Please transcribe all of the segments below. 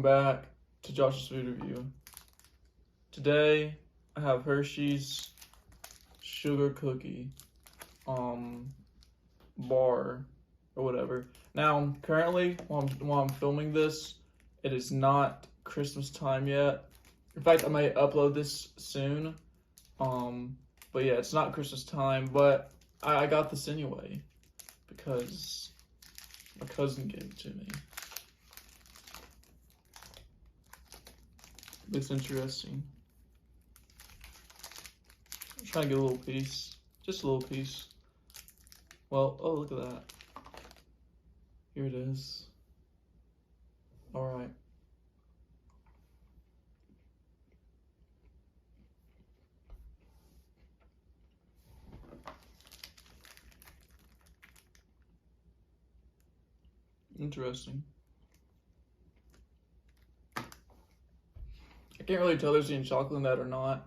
welcome back to Josh's Food Review. Today, I have Hershey's sugar cookie, bar, or whatever. Now, currently, while I'm filming this, it is not Christmas time yet. In fact, I might upload this soon. But yeah, it's not Christmas time, but I got this anyway because my cousin gave it to me. Looks interesting. I'm trying to get a little piece. Just a little piece. Well, oh, look at that. Here it is. Alright. Interesting. I can't really tell there's any chocolate in that or not.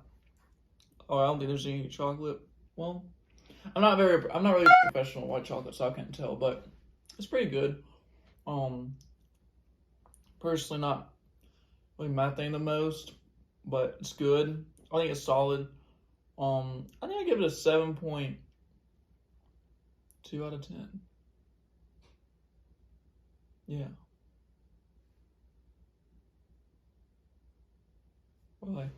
Oh, I don't think there's any chocolate. Well, I'm not really a professional white chocolate, so I can't tell, but it's pretty good. Personally not really my thing the most, but it's good. I think it's solid. I think I give it a 7.2 out of 10. Yeah. Bye.